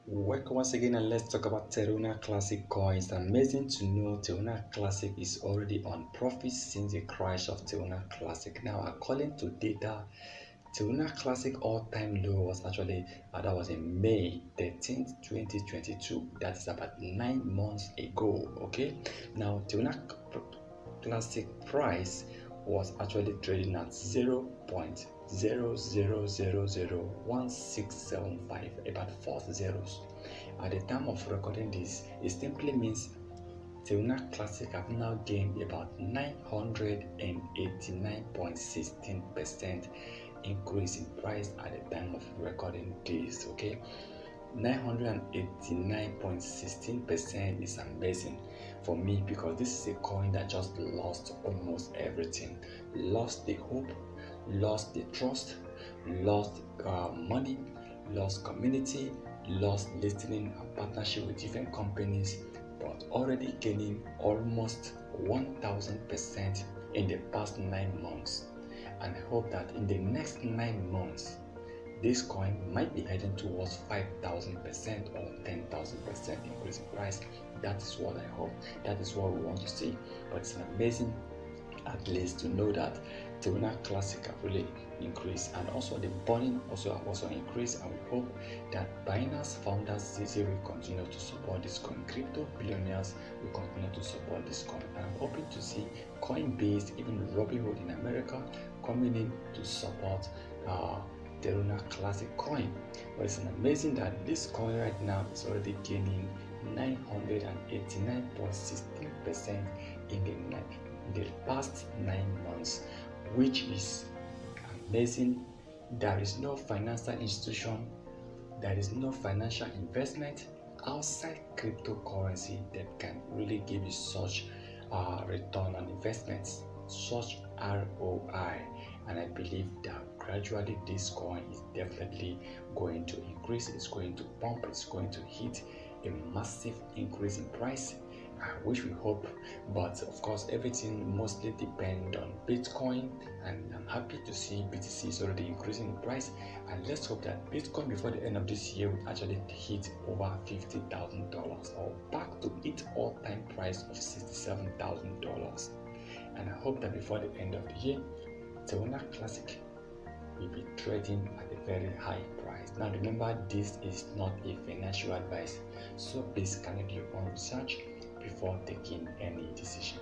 Welcome once again, and let's talk about Terra Classic coins. Amazing to know Terra Classic is already on profit since the crash of Terra Classic. Now, according to data, Terra Classic all-time low was actually that was in May 13th, 2022. That's about 9 months ago. Okay, now Terra Classic price was actually trading at 0.00001675, about 4 zeros. At the time of recording this, it simply means Terra Classic have now gained about 989.16% increase in price at the time of recording this. Okay, 989.16% is amazing for me because this is a coin that just lost almost everything. Lost the hope, lost the trust, lost money, lost community, lost listening and partnership with different companies, but already gaining almost 1000% in the past 9 months. And I hope that in the next 9 months, this coin might be heading towards 5,000% or 10,000% increase in price. That is what I hope. That is what we want to see. But it's amazing, at least, to know that Terra Classic have really increased, and also the burning also increased. And we hope that Binance founders CZ will continue to support this coin. Crypto billionaires will continue to support this coin. And I'm hoping to see Coinbase, even Robinhood in America, coming in to support Terra Classic coin. But it's amazing that this coin right now is already gaining 989.16% in the past 9 months, which is amazing. There is no financial institution, there is no financial investment outside cryptocurrency that can really give you such return on investments, such ROI. And I believe that gradually this coin is definitely going to increase, it's going to pump, it's going to hit a massive increase in price, which we hope. But of course, everything mostly depends on Bitcoin, and I'm happy to see BTC is already increasing in price. And let's hope that Bitcoin before the end of this year will actually hit over $50,000 or back to its all-time price of $67,000. And I hope that before the end of the year, Terra Classic will be trading at a very high price. Now remember, this is not a financial advice, so please carry your own research before taking any decision.